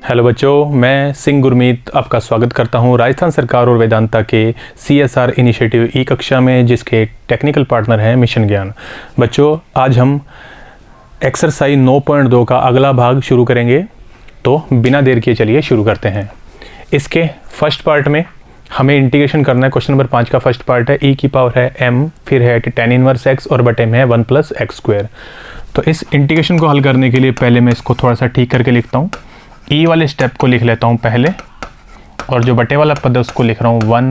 Hello बच्चों, मैं सिंह गुरमीत आपका स्वागत करता हूं राजस्थान सरकार और वेदांता के CSR इनिशिएटिव ई कक्षा में, जिसके टेक्निकल पार्टनर हैं मिशन ज्ञान। बच्चों, आज हम एक्सरसाइज 9.2 का अगला भाग शुरू करेंगे, तो बिना देर किए चलिए शुरू करते हैं। इसके फर्स्ट पार्ट में हमें इंटीग्रेशन करना है। क्वेश्चन नंबर 5 का फर्स्ट पार्ट है e की पावर है m, फिर है tan इनवर्स x और बटे में है 1 + x²। तो इस इंटीग्रेशन को हल करने के लिए पहले मैं इसको थोड़ा सा ठीक करके लिखता हूँ। ई वाले स्टेप को लिख लेता हूँ पहले, और जो बटे वाला पद है उसको लिख रहा हूँ 1/1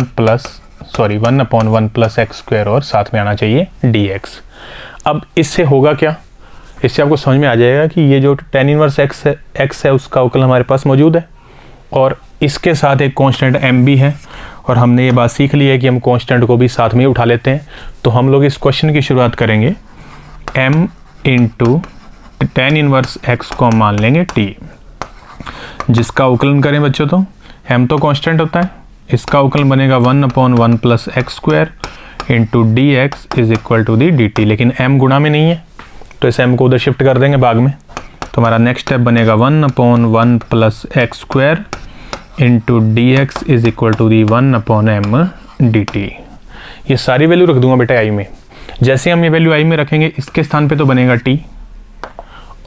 + x² और साथ में आना चाहिए dx। अब इससे होगा क्या, इससे आपको समझ में आ जाएगा कि ये जो tan इनवर्स x है उसका अवकलन हमारे पास मौजूद है, और इसके साथ एक कांस्टेंट m भी है। और हमने ये बात सीख ली है कि हम कांस्टेंट को भी साथ में उठा लेते हैं। तो हम लोग इस क्वेश्चन की शुरुआत करेंगे m × tan इनवर्स x को मान लेंगे t, जिसका अवकलन करें बच्चों तो m तो कांस्टेंट होता है, इसका अवकलन बनेगा 1/1 + x² × dx = dt। लेकिन m गुणा में नहीं है, तो इस m को उधर शिफ्ट कर देंगे भाग में। तो हमारा नेक्स्ट स्टेप बनेगा 1/1 + x² × dx = 1/m dt। ये सारी वैल्यू रख दूंगा बेटा i में। जैसे हम ये वैल्यू i में रखेंगे, इसके स्थान पे तो बनेगा t,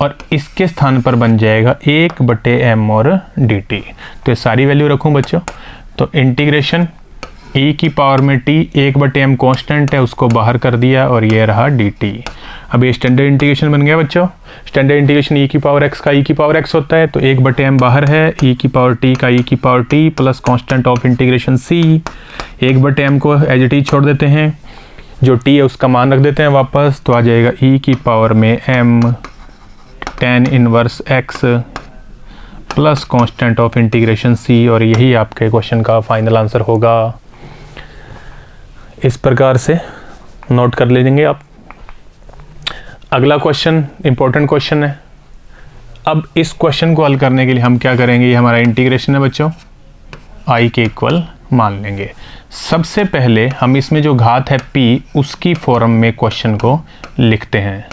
और इसके स्थान पर बन जाएगा 1/m और dt। तो ये सारी वैल्यू रखूं बच्चों, तो इंटीग्रेशन e की पावर में t 1/m कांस्टेंट है, उसको बाहर कर दिया और ये रहा dt। अब ये स्टैंडर्ड इंटीग्रेशन बन गया बच्चों। स्टैंडर्ड इंटीग्रेशन e की पावर x का e की पावर x होता है, तो 1/m बाहर है, e की पावर t का e की power t plus constant of integration c। 1/m को एज इट इज छोड़ देते हैं, जो t है उसका मान रख देते हैं वापस, तो आ जाएगा e की पावर में m tan inverse x plus constant of integration c, और यही आपके क्वेश्चन का फाइनल आंसर होगा। इस प्रकार से नोट कर लेंगे आप। अगला क्वेश्चन इंपॉर्टेंट क्वेश्चन है। अब इस क्वेश्चन को हल करने के लिए हम क्या करेंगे, ये हमारा इंटीग्रेशन है बच्चों, i के इक्वल मान लेंगे। सबसे पहले हम इसमें जो घात है p, उसकी फॉर्म में क्वेश्चन को लिखते हैं।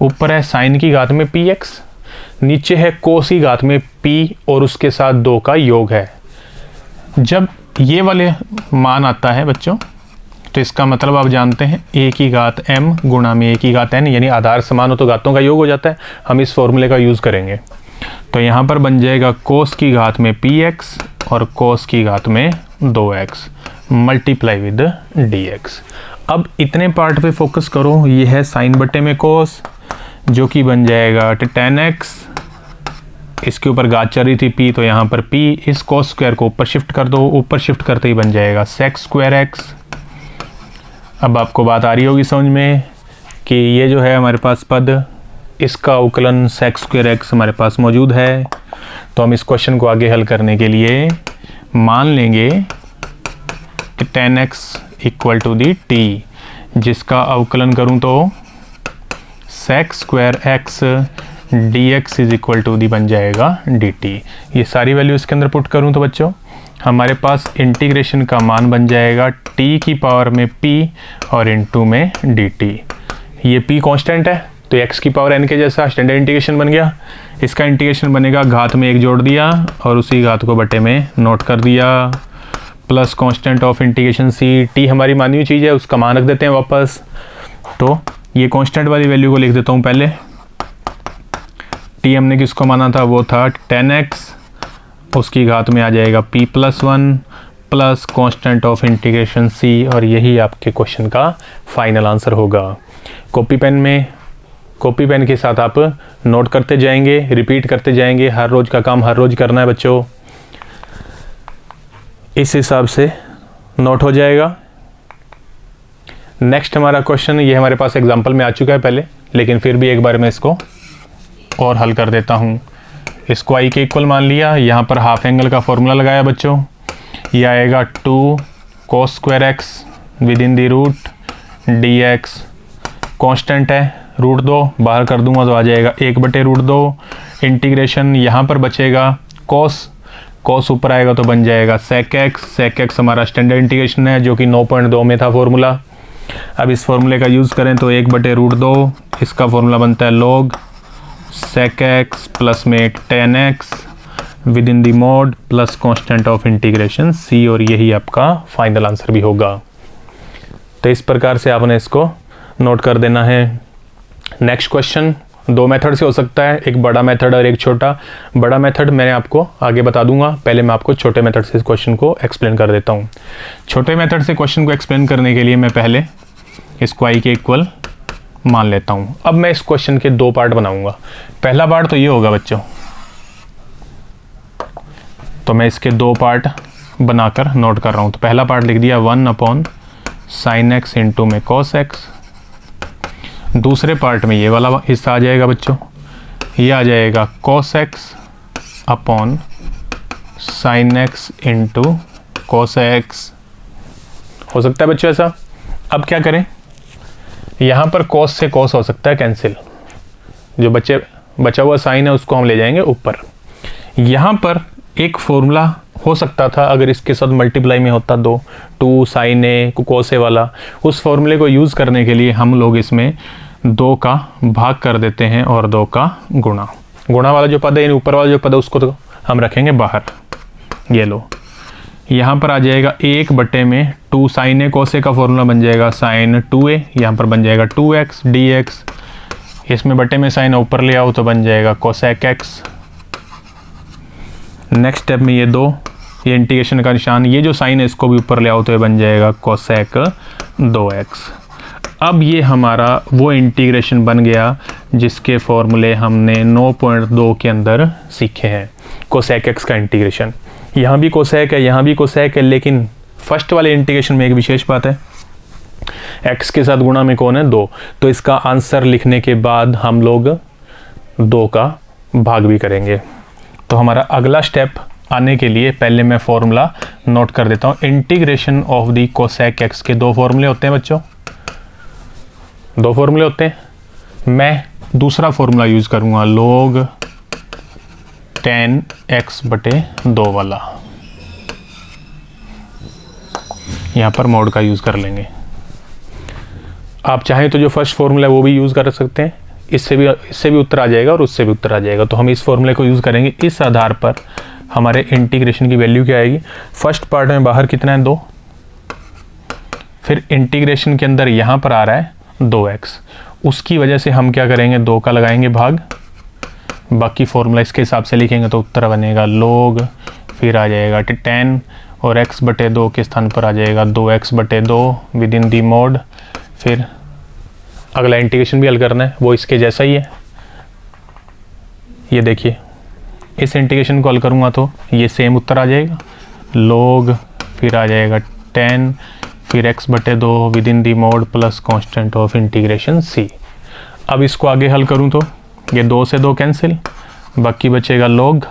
ऊपर है साइन की घात में px, नीचे है कोस की घात में p और उसके साथ 2 का योग है। जब ये वाले मान आता है बच्चों, तो इसका मतलब आप जानते हैं a की घात m गुणा में a की घात n, यानी आधार समान हो तो घातों का योग हो जाता है। हम इस फॉर्मूले का यूज़ करेंगे, तो यहाँ पर बन जाएगा कोस की घात में px और कोस की घात में 2x मल्टीप्लाई विद dx। अब इतने पार्ट पे फोकस करो। ये है साइन बटे में कोस, जो कि बन जाएगा tan x, इसके ऊपर घात चल रही थी p, तो यहाँ पर p, इस cos स्क्वायर को ऊपर शिफ्ट कर दो, ऊपर शिफ्ट करते ही बन जाएगा sec²x। अब आपको बात आ रही होगी समझ में कि ये जो है हमारे पास पद, इसका अवकलन sec²x हमारे पास मौजूद है। तो हम इस क्वेश्चन को आगे हल करने के लिए मान लेंगे कि tan x = t, जिसका अवकलन करूँ तो sec²x dx = बन जाएगा dt। ये सारी वैल्यू इसके अंदर पुट करूँ तो बच्चों हमारे पास इंटीग्रेशन का मान बन जाएगा t की पावर में p और इनटू में dt। ये p कांस्टेंट है, तो x की पावर n के जैसा स्टैंडर्ड इंटीग्रेशन बन गया। इसका इंटीग्रेशन बनेगा, घात में 1 जोड़ दिया और उसी घात को बटे में नोट कर दिया, plus constant of integration c। t हमारी मानी हुई चीज़ है, उसका मान रख देते हैं वापस। तो ये कांस्टेंट वाली वैल्यू को लिख देता हूँ पहले। t हमने किसको माना था, वो था tan x, उसकी घात में आ जाएगा p+1 plus constant of integration c, और यही आपके क्वेश्चन का फाइनल आंसर होगा। कॉपी पेन के साथ आप नोट करते जाएंगे, रिपीट करते जाएंगे। हर रोज़ का काम हर रोज़ करना है बच्चों, इस हिसाब से नोट हो जाएगा। नेक्स्ट हमारा क्वेश्चन, ये हमारे पास एग्जाम्पल में आ चुका है पहले, लेकिन फिर भी एक बार मैं इसको और हल कर देता हूँ। इसको i के इक्वल मान लिया, यहाँ पर हाफ एंगल का फॉर्मूला लगाया बच्चों। ये आएगा 2 cos² x within the root dx, constant है, √2 बाहर कर दूंगा तो आ जाएगा 1/√2। इंटीग्रेशन यहाँ पर बचेगा cos ऊपर आएगा तो बन जाएगा sec x हमारा स्टैंडर्ड इंटीग्रेशन है, जो कि 9.2 में था फॉर्मूला। अब इस फॉर्मूले का यूज़ करें तो 1/√2, इसका फॉर्मूला बनता है log sec x प्लस में tan x within the mod plus constant of integration C, और यही आपका फाइनल आंसर भी होगा। तो इस प्रकार से आपने इसको नोट कर देना है। नेक्स्ट क्वेश्चन दो मेथड से हो सकता है, एक बड़ा मेथड और एक छोटा। बड़ा मेथड मैंने आपको आगे बता दूंगा, पहले मैं आपको छोटे मेथड से इस क्वेश्चन को एक्सप्लेन कर देता हूँ। छोटे मेथड से क्वेश्चन को एक्सप्लेन करने के लिए मैं पहले इसको आई के इक्वल मान लेता हूँ। अब मैं इस क्वेश्चन के दो पार्ट बनाऊंगा। पहला पार्ट तो ये होगा बच्चों, तो मैं इसके दो पार्ट बनाकर नोट कर रहा हूँ। तो पहला पार्ट लिख दिया 1/sin x इंटू में cos x। दूसरे पार्ट में ये वाला हिस्सा आ जाएगा बच्चों, ये आ जाएगा cos x upon sin x into cos x। हो सकता है बच्चों ऐसा। अब क्या करें, यहाँ पर cos से cos हो सकता है कैंसिल, जो बचा हुआ साइन है उसको हम ले जाएंगे ऊपर। यहाँ पर एक फॉर्मूला हो सकता था अगर इसके साथ मल्टीप्लाई में होता 2 sin a cos a वाला, उस फॉर्मूले को यूज़ करने के लिए हम लोग इसमें 2 का भाग कर देते हैं और 2 का गुणा। गुणा वाला जो पद है, ऊपर वाला जो पद है उसको तो हम रखेंगे बाहर। ये लो, यहाँ पर आ जाएगा 1/2 sin a cos a का फॉर्मूला बन जाएगा sin 2a, यहाँ पर बन जाएगा 2x dx। इसमें बटे में साइन ऊपर ले आओ तो बन जाएगा cosec x। नेक्स्ट स्टेप में ये 2, ये इंटीग्रेशन का निशान, ये जो साइन है इसको भी ऊपर ले आओ तो ये बन जाएगा cosec 2x। अब ये हमारा वो इंटीग्रेशन बन गया जिसके फॉर्मूले हमने 9.2 के अंदर सीखे हैं, cosec x का इंटीग्रेशन। यहाँ भी cosec है, यहाँ भी cosec है, लेकिन फर्स्ट वाले इंटीग्रेशन में एक विशेष बात है, x के साथ गुणा में कौन है 2, तो इसका आंसर लिखने के बाद हम लोग 2 का भाग भी करेंगे। तो हमारा अगला स्टेप आने के लिए पहले मैं फॉर्मूला नोट कर देता हूँ। Integration of the cosec x के 2 फॉर्मूले होते हैं बच्चों, 2 फॉर्मूले होते हैं। मैं दूसरा फॉर्मूला यूज़ करूँगा log tan x/2 वाला, यहाँ पर मोड का यूज़ कर लेंगे। आप चाहें तो जो फर्स्ट फॉर्मूला है वो भी यूज़ कर सकते हैं, इससे भी उत्तर आ जाएगा और उससे भी उत्तर आ जाएगा। तो हम इस फॉर्मूले को यूज़ करेंगे। इस आधार पर हमारे इंटीग्रेशन की वैल्यू क्या आएगी, फर्स्ट पार्ट में बाहर कितना है 2, फिर इंटीग्रेशन के अंदर यहाँ पर आ रहा है 2x, उसकी वजह से हम क्या करेंगे 2 का लगाएंगे भाग, बाकी फॉर्मूला इसके हिसाब से लिखेंगे तो उत्तर बनेगा log, फिर आ जाएगा tan और x/2 के स्थान पर आ जाएगा 2x/2 with in the mode. फिर अगला इंटीग्रेशन भी हल करना है, वो इसके जैसा ही है। ये देखिए, इस इंटीग्रेशन को हल करूँगा तो ये सेम उत्तर आ जाएगा log, फिर आ जाएगा tan, फिर x/2 with in the mode plus constant of integration c। अब इसको आगे हल करूँ तो ये 2 से 2 कैंसिल, बाकी बचेगा log,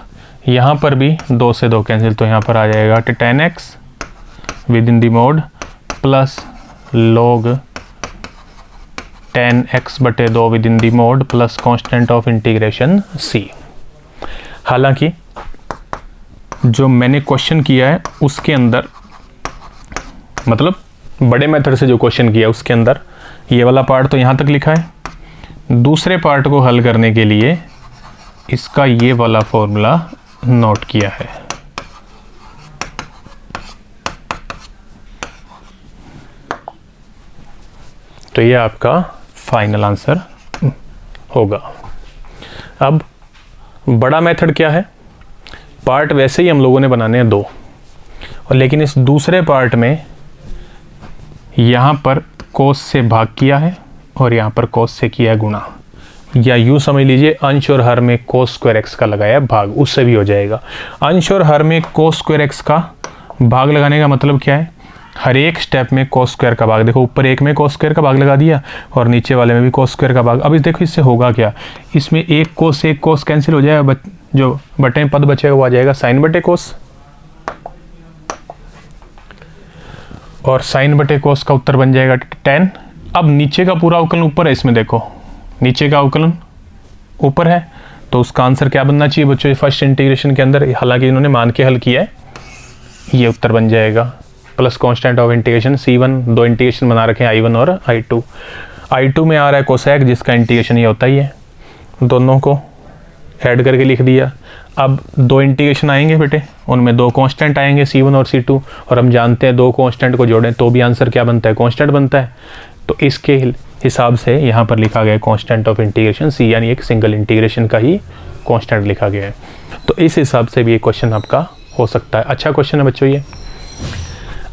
यहाँ पर भी 2 से 2 कैंसिल, तो यहाँ पर आ जाएगा tan x within the mode plus log tan x/2 with in the mode plus constant of integration c। हालांकि जो मैंने क्वेश्चन किया है उसके अंदर, मतलब बड़े मेथड से जो क्वेश्चन किया उसके अंदर ये वाला पार्ट तो यहाँ तक लिखा है। दूसरे पार्ट को हल करने के लिए इसका ये वाला फॉर्मूला नोट किया है। तो ये आपका फाइनल आंसर होगा। अब बड़ा मेथड क्या है, पार्ट वैसे ही हम लोगों ने बनाने हैं 2, और लेकिन इस दूसरे पार्ट में यहाँ पर cos से भाग किया है और यहाँ पर cos से किया है गुणा, या यूँ समझ लीजिए अंश और हर में cos² x का लगाया भाग, उससे भी हो जाएगा। अंश और हर में cos² x का भाग लगाने का मतलब क्या है, हर एक स्टेप में cos² का भाग, देखो ऊपर एक में cos² का भाग लगा दिया और नीचे वाले में भी cos² का भाग। अब देखो इससे होगा क्या, इसमें एक cos कैंसिल हो जाएगा, जो बटे में पद बचेगा वो आ जाएगा sin/cos, और sin/cos का उत्तर बन जाएगा tan। अब नीचे का पूरा अवकलन ऊपर है, इसमें देखो नीचे का अवकलन ऊपर है, तो उसका आंसर क्या बनना चाहिए बच्चों फर्स्ट इंटीग्रेशन के अंदर, हालांकि इन्होंने मान के हल किया है, ये उत्तर बन जाएगा plus constant of integration c1। 2 integration बना रखे हैं i1 और i2। i2 में आ रहा है cosec, जिसका इंटीग्रेशन ये होता ही है, दोनों को ऐड करके लिख दिया। अब दो इंटीग्रेशन आएंगे बेटे, उनमें दो कांस्टेंट आएंगे C1 और C2, और हम जानते हैं दो कांस्टेंट को जोड़ें तो भी आंसर क्या बनता है, कांस्टेंट बनता है। तो इसके हिसाब से यहाँ पर लिखा गया कांस्टेंट ऑफ इंटीग्रेशन C, यानी एक सिंगल इंटीग्रेशन का ही कांस्टेंट लिखा गया है। तो इस हिसाब से भी ये क्वेश्चन आपका हो सकता है। अच्छा क्वेश्चन है बच्चों ये।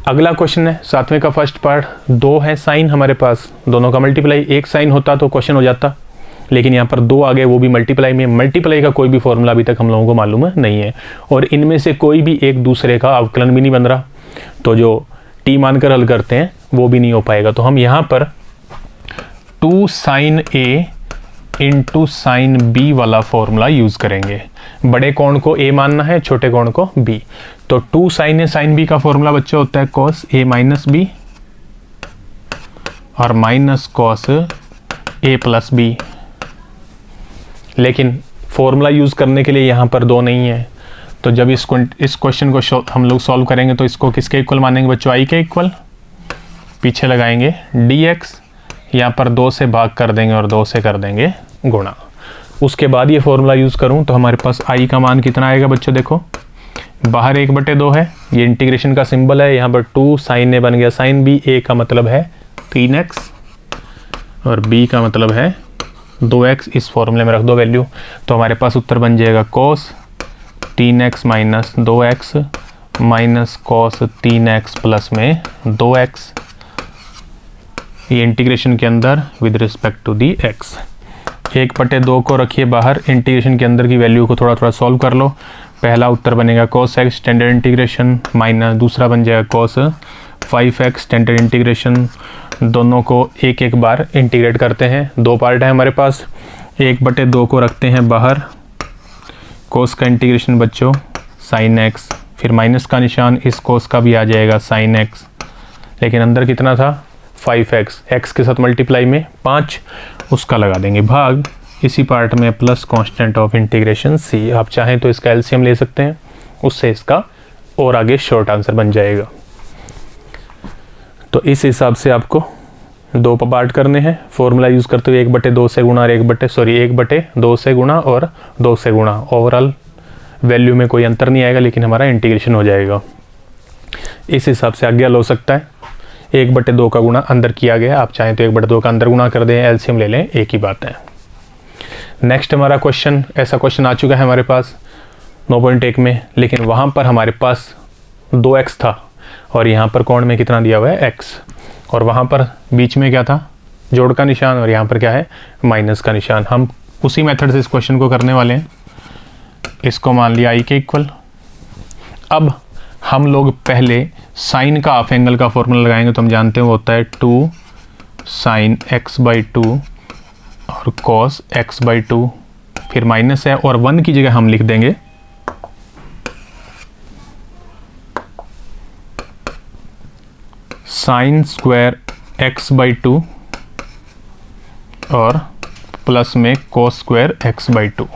अगला क्वेश्चन है 7वें का फर्स्ट पार्ट। दो है साइन हमारे पास, दोनों का मल्टीप्लाई, एक साइन होता तो क्वेश्चन हो जाता, लेकिन यहाँ पर दो आ गए, वो भी मल्टीप्लाई में। मल्टीप्लाई का कोई भी फॉर्मूला अभी तक हम लोगों को मालूम नहीं है, और इनमें से कोई भी एक दूसरे का अवकलन भी नहीं बन रहा, तो जो टी मानकर हल करते हैं वो भी नहीं हो पाएगा। तो हम यहाँ पर 2 sin A into sine B वाला फॉर्मूला यूज करेंगे। बड़े कोण को A मानना है, छोटे कोण को B। तो 2 sin A sin B का फॉर्मूला बच्चों होता है cos A माइनस B और minus cos A plus B। लेकिन फॉर्मूला यूज करने के लिए यहाँ पर दो नहीं है, तो जब इस क्वेश्चन को हम लोग सॉल्व करेंगे तो इसको किसके इक्वल मानेंगे बच्चों, I के इक्वल। पीछे लगाएंगे dx, यहाँ पर 2 से भाग कर देंगे और 2 से कर देंगे गुणा। उसके बाद ये फॉर्मूला यूज़ करूँ तो हमारे पास I का मान कितना आएगा बच्चों, देखो बाहर 1/2 है, ये इंटीग्रेशन का सिंबल है, यहाँ पर 2 sin A बन गया sin B। A का मतलब है 3x और B का मतलब है 2x। इस फॉर्मूले में रख दो वैल्यू, तो हमारे पास उत्तर बन जाएगा cos 3x minus 2x minus cos 3x plus में 2x। ये इंटीग्रेशन के अंदर with respect to the x। 1/2 को रखिए बाहर, इंटीग्रेशन के अंदर की वैल्यू को थोड़ा थोड़ा सॉल्व कर लो। पहला उत्तर बनेगा cos x standard integration, minus दूसरा बन जाएगा cos 5x स्टैंडर्ड इंटीग्रेशन। दोनों को एक एक बार इंटीग्रेट करते हैं। दो पार्ट है हमारे पास, 1/2 को रखते हैं बाहर, cos का इंटीग्रेशन बच्चों sin x, फिर माइनस का निशान, इस cos का भी आ जाएगा sin x, लेकिन अंदर कितना था 5x, x के साथ मल्टीप्लाई में 5, उसका लगा देंगे भाग, इसी पार्ट में plus constant of integration C। आप चाहें तो इसका एलसीएम ले सकते हैं, उससे इसका और आगे शॉर्ट आंसर बन जाएगा। तो इस हिसाब से आपको दो पार्ट करने हैं, फॉर्मूला यूज़ करते हुए 1/2 से गुणा और 1/2 से गुणा और 2 से गुणा। ओवरऑल वैल्यू में कोई अंतर नहीं आएगा, लेकिन हमारा इंटीग्रेशन हो जाएगा। इस हिसाब से आज्ञा हो सकता है। 1/2 का गुणा अंदर किया गया, आप चाहें तो 1/2 का अंदर गुणा कर दें, एलसीएम ले लें, एक ही बात है। नेक्स्ट हमारा क्वेश्चन, ऐसा क्वेश्चन आ चुका है हमारे पास 9.1 में, लेकिन वहाँ पर हमारे पास 2x था और यहाँ पर कोण में कितना दिया हुआ है x, और वहाँ पर बीच में क्या था, जोड़ का निशान, और यहाँ पर क्या है, माइनस का निशान। हम उसी मेथड से इस क्वेश्चन को करने वाले हैं। इसको मान लिया I के इक्वल। अब हम लोग पहले साइन का हाफ एंगल का फॉर्मूला लगाएंगे, तो हम जानते हैं वो होता है 2 sin x/2 और cos x/2, फिर माइनस है और 1 की जगह हम लिख देंगे sin स्क्वायर x/2 और प्लस में cos स्क्वायर x/2,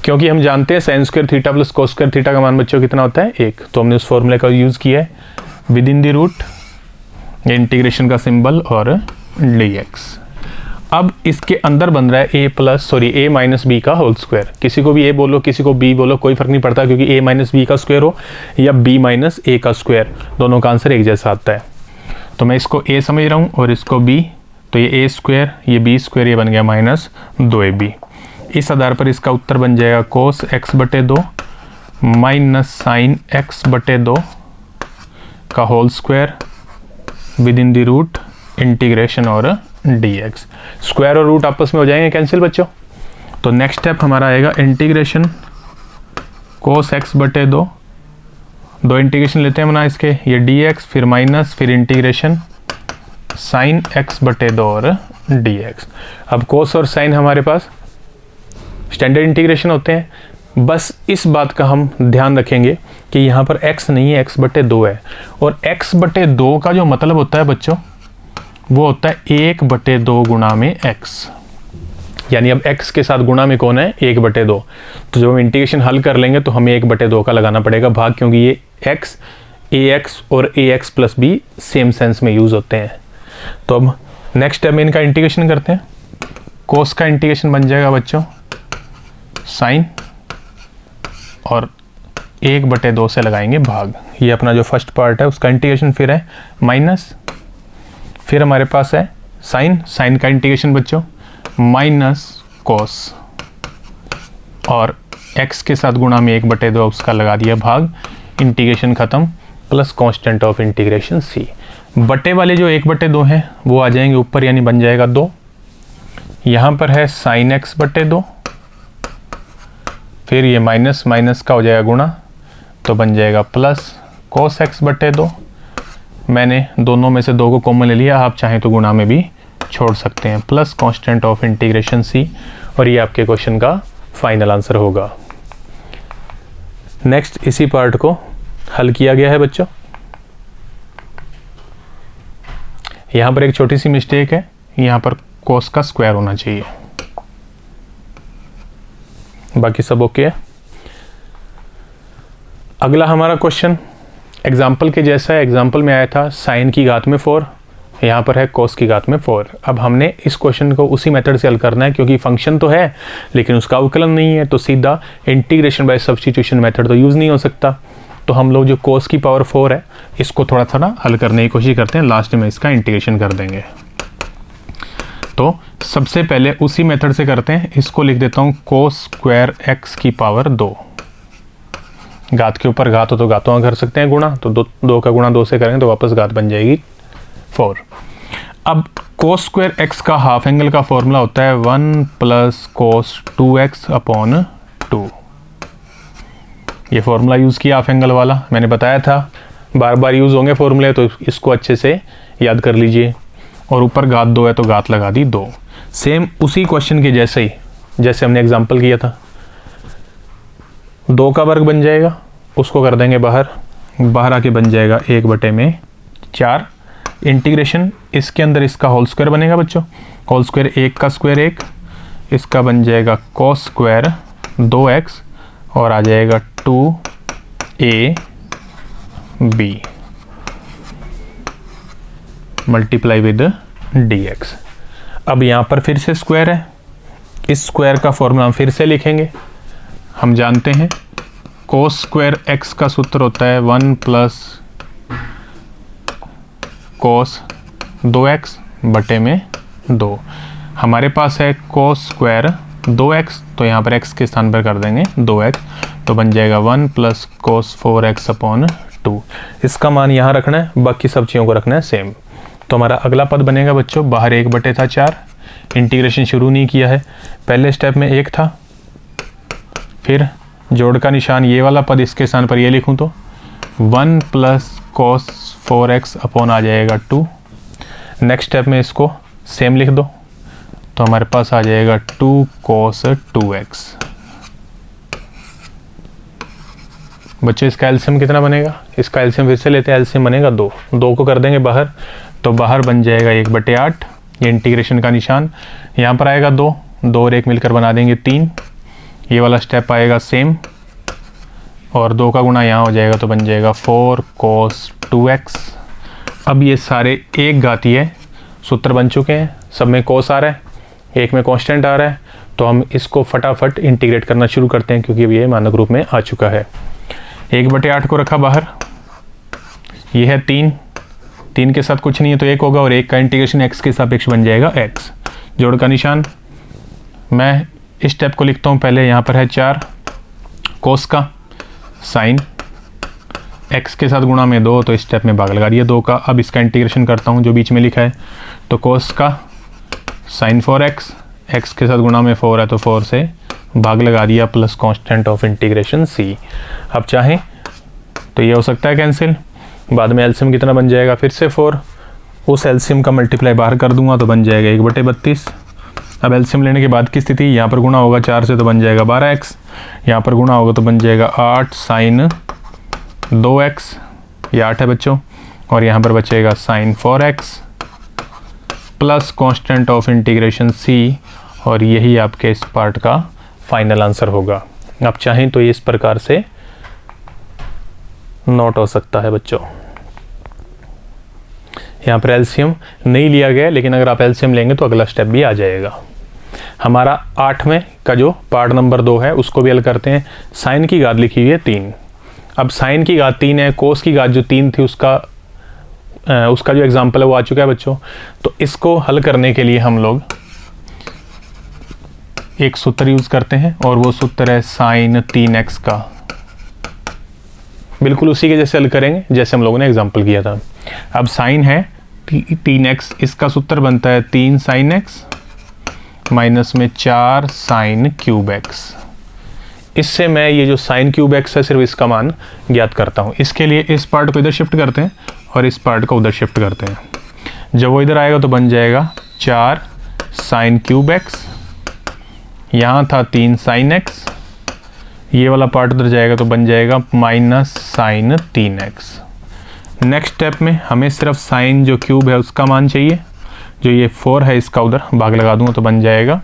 क्योंकि हम जानते हैं sin square theta plus cos square theta का मान बच्चों कितना होता है 1। तो हमने उस फॉर्मूले का यूज़ किया है, within the root, integration का सिंबल और dx। अब इसके अंदर बन रहा है a माइनस b का होल स्क्वायर। किसी को भी a बोलो, किसी को b बोलो, कोई फर्क नहीं पड़ता, क्योंकि a माइनस b का स्क्वायर हो या b माइनस a का स्क्वायर, दोनों का आंसर एक जैसा आता है। तो मैं इसको a समझ रहा हूँ और इसको b, तो ये a स्क्वायर, ये b स्क्वायर, ये बन गया माइनस 2ab। इस आधार पर इसका उत्तर बन जाएगा cos x/2 minus sine x/2 का whole square within the root, integration और dx। स्क्वायर और रूट आपस में हो जाएंगे कैंसिल बच्चों। तो नेक्स्ट स्टेप हमारा आएगा इंटीग्रेशन cos x/2, दो इंटीग्रेशन लेते हैं बना इसके, ये dx, फिर माइनस, फिर इंटीग्रेशन साइन x/2 और dx। अब cos और साइन हमारे पास स्टैंडर्ड इंटीग्रेशन होते हैं। बस इस बात का हम ध्यान रखेंगे कि यहाँ पर x नहीं है, x/2 है, और x/2 का जो मतलब होता है बच्चों, वो होता है 1/2 गुणा में x, यानी अब x के साथ गुणा में कौन है 1/2। तो जब हम इंटीग्रेशन हल कर लेंगे तो हमें 1/2 का लगाना पड़ेगा भाग, क्योंकि ये x, ax और ax plus b same sense में यूज़ होते हैं। तो अब नेक्स्ट स्टेप में इनका इंटीग्रेशन करते हैं। cos का इंटीग्रेशन बन जाएगा बच्चों साइन और 1/2 से लगाएंगे भाग। ये अपना जो फर्स्ट पार्ट है उसका इंटीग्रेशन, फिर है माइनस, फिर हमारे पास है साइन, साइन का इंटीग्रेशन बच्चों माइनस कोस, और x के साथ गुणा में 1/2 उसका लगा दिया भाग, इंटीग्रेशन खत्म, plus constant of integration c। बटे वाले जो 1/2 हैं वो आ जाएंगे ऊपर, यानी बन जाएगा 2। यहाँ पर है साइन x/2, फिर ये माइनस माइनस का हो जाएगा गुणा, तो बन जाएगा प्लस कोस x/2। मैंने दोनों में से 2 को कॉमन ले लिया, आप चाहें तो गुणा में भी छोड़ सकते हैं, plus constant of integration c, और ये आपके क्वेश्चन का फाइनल आंसर होगा। नेक्स्ट इसी पार्ट को हल किया गया है बच्चों। यहाँ पर एक छोटी सी मिस्टेक है, यहाँ पर कोस का स्क्वायर होना चाहिए, बाकी सब ओके है। अगला हमारा क्वेश्चन एग्जाम्पल के जैसा है। एग्जाम्पल में आया था साइन की घात में 4, यहाँ पर है कोस की घात में 4। अब हमने इस क्वेश्चन को उसी मेथड से हल करना है, क्योंकि फंक्शन तो है लेकिन उसका अवकलन नहीं है, तो सीधा इंटीग्रेशन बाय सब्स्टिट्यूशन मेथड तो यूज़ नहीं हो सकता। तो हम लोग जो कोस की पावर 4 है इसको थोड़ा थोड़ा हल करने की कोशिश करते हैं, लास्ट में इसका इंटीग्रेशन कर देंगे। तो सबसे पहले उसी मेथड से करते हैं, इसको लिख देता हूँ कोस स्क्वायर x की पावर 2। घात के ऊपर घात हो तो घातों कर सकते हैं गुणा, तो 2 का गुणा 2 से करेंगे तो वापस घात बन जाएगी 4। अब कोस स्क्वायर x का हाफ एंगल का फॉर्मूला होता है 1 प्लस कोस 2x/2। ये फॉर्मूला यूज़ किया हाफ एंगल वाला, मैंने बताया था बार बार यूज़ होंगे फॉर्मूले, तो इसको अच्छे से याद कर लीजिए। और ऊपर घात 2 है तो घात लगा दी 2। सेम उसी क्वेश्चन के जैसे ही, जैसे हमने एग्जाम्पल किया था, 2 का वर्ग बन जाएगा, उसको कर देंगे बाहर, बाहर आके बन जाएगा 1/4। इंटीग्रेशन इसके अंदर इसका होल स्क्वायर बनेगा बच्चों, होल स्क्वायर 1 का स्क्वायर 1, इसका बन जाएगा कोस स्क्वायर 2x, और आ जाएगा 2ab मल्टीप्लाई विद dx। अब यहाँ पर फिर से स्क्वायर है, इस स्क्वायर का फॉर्मूला हम फिर से लिखेंगे। हम जानते हैं कोस स्क्वायर x का सूत्र होता है 1 प्लस कोस 2x बटे में 2। हमारे पास है कोस स्क्वायर 2x, तो यहाँ पर x के स्थान पर कर देंगे 2x, तो बन जाएगा 1 प्लस कोस 4x/2। इसका मान यहाँ रखना है, बाकी सब चीज़ों को रखना है सेम। तो हमारा अगला पद बनेगा बच्चों, बाहर 1/4। इंटीग्रेशन शुरू नहीं किया है, पहले स्टेप में 1 था, फिर जोड़ का निशान, ये वाला पद इसके स्थान पर ये लिखूँ तो 1 प्लस कोस 4x आ जाएगा 2। नेक्स्ट स्टेप में इसको सेम लिख दो, तो हमारे पास आ जाएगा 2 कोस 2x। बच्चों इसका एलसीएम कितना बनेगा, इसका एलसीएम फिर से लेते हैं, एलसीएम बनेगा 2 को कर देंगे बाहर, तो बाहर बन जाएगा 1/8। ये इंटीग्रेशन का निशान, यहाँ पर आएगा 2 और 1 मिलकर बना देंगे 3। ये वाला स्टेप आएगा सेम, और 2 का गुणा यहाँ हो जाएगा तो बन जाएगा 4 कोस 2x। अब ये सारे एक घातीय सूत्र बन चुके हैं, सब में कोस आ रहा है, एक में कांस्टेंट आ रहा है, तो हम इसको फटाफट इंटीग्रेट करना शुरू करते हैं, क्योंकि ये मानक रूप में आ चुका है। 1/8 को रखा बाहर, ये है 3 के साथ कुछ नहीं है तो 1 होगा, और 1 का इंटीग्रेशन x के सापेक्ष बन जाएगा x। जोड़ का निशान, मैं इस स्टेप को लिखता हूँ पहले, यहाँ पर है 4 कोस का साइन x के साथ गुणा में 2, तो इस स्टेप में भाग लगा दिया 2 का। अब इसका इंटीग्रेशन करता हूँ जो बीच में लिखा है, तो कोस का साइन 4x, x के साथ गुणा में 4 है तो 4 से भाग लगा दिया, plus constant of integration c। अब चाहें तो ये हो सकता है कैंसिल, बाद में एलसीएम कितना बन जाएगा, फिर से 4, उस एलसीएम का मल्टीप्लाई बाहर कर दूंगा तो बन जाएगा 1/32। अब एलसीएम लेने के बाद की स्थिति, यहाँ पर गुणा होगा 4 से तो बन जाएगा 12x, यहाँ पर गुणा होगा तो बन जाएगा 8 साइन 2x, ये 8 है बच्चों, और यहाँ पर बचेगा sine 4x plus constant of integration c, और यही आपके इस पार्ट का फाइनल आंसर होगा। आप चाहें तो ये इस प्रकार से नोट हो सकता है बच्चों। यहाँ पर एलसीएम नहीं लिया गया, लेकिन अगर आप एलसीएम लेंगे तो अगला स्टेप भी आ जाएगा। हमारा 8वें का जो पार्ट नंबर 2 है उसको भी हल करते हैं। साइन की घात लिखी हुई है 3। अब साइन की घात 3 है, कोस की घात जो 3 थी उसका जो एग्जाम्पल है वो आ चुका है बच्चों। तो इसको हल करने के लिए हम लोग एक सूत्र यूज़ करते हैं और वो सूत्र है साइन 3x का। बिल्कुल उसी के जैसे हल करेंगे जैसे हम लोगों ने एग्जाम्पल किया था। अब साइन है 3x, इसका सूत्र बनता है 3 साइन x माइनस में 4 साइन क्यूब x। इससे मैं ये जो साइन क्यूब x है सिर्फ इसका मान ज्ञात करता हूँ। इसके लिए इस पार्ट को इधर शिफ्ट करते हैं और इस पार्ट को उधर शिफ्ट करते हैं। जब वो इधर आएगा तो बन जाएगा 4 साइन क्यूब x, यहाँ था 3 साइन x, ये वाला पार्ट उधर जाएगा तो बन जाएगा minus sign 3x। Next step में हमें सिर्फ साइन जो क्यूब है उसका मान चाहिए। जो ये 4 है इसका उधर भाग लगा दूंगा तो बन जाएगा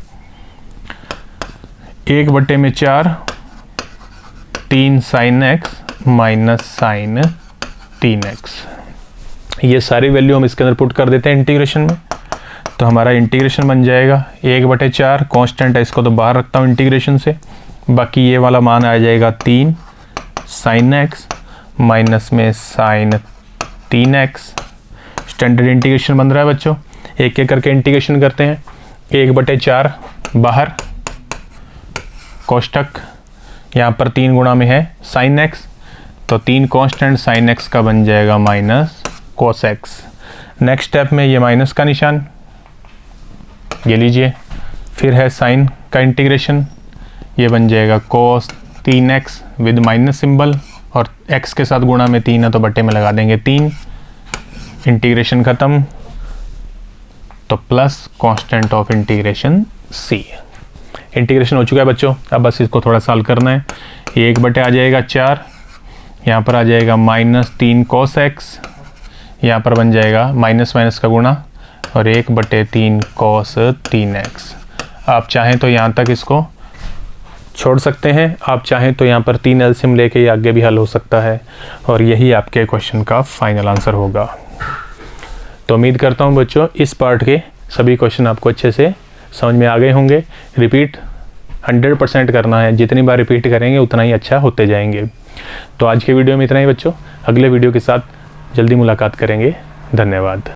1/4 3 sign x minus sign 3x। ये सारी वैल्यू हम इसके अंदर पुट कर देते हैं इंटीग्रेशन में। तो हमारा इंटीग्रेशन बन जाएगा 1/4, कांस्टेंट है इसको तो बाहर रखता हूँ इंटीग्रेशन से, बाकी ये वाला मान आ जाएगा 3 साइन x माइनस में साइन 3x। स्टैंडर्ड इंटीग्रेशन बन रहा है बच्चों। एक एक करके इंटीग्रेशन करते हैं। 1/4 बाहर, कोष्टक, यहाँ पर 3 गुणा में है साइन x, तो 3 कांस्टेंट साइन x का बन जाएगा minus cos x। Next step में ये माइनस का निशान ये लीजिए, फिर है साइन का इंटीग्रेशन, ये बन जाएगा कोस 3x विद माइनस सिंबल और x के साथ गुणा में 3 है तो बट्टे में लगा देंगे 3। इंटीग्रेशन ख़त्म तो plus constant of integration c। Integration हो चुका है बच्चों। अब बस इसको थोड़ा सॉल्व करना है। ये 1 आ जाएगा 4, यहाँ पर आ जाएगा माइनस 3 कोस x, यहाँ पर बन जाएगा माइनस माइनस का गुणा और 1/3 कोस 3x। आप चाहें तो यहाँ तक इसको छोड़ सकते हैं, आप चाहें तो यहाँ पर 3 एलसीएम लेके ये आगे भी हल हो सकता है और यही आपके क्वेश्चन का फाइनल आंसर होगा। तो उम्मीद करता हूँ बच्चों इस पार्ट के सभी क्वेश्चन आपको अच्छे से समझ में आ गए होंगे। रिपीट 100% करना है, जितनी बार रिपीट करेंगे उतना ही अच्छा होते जाएंगे। तो आज के वीडियो में इतना ही बच्चों, अगले वीडियो के साथ जल्दी मुलाकात करेंगे। धन्यवाद।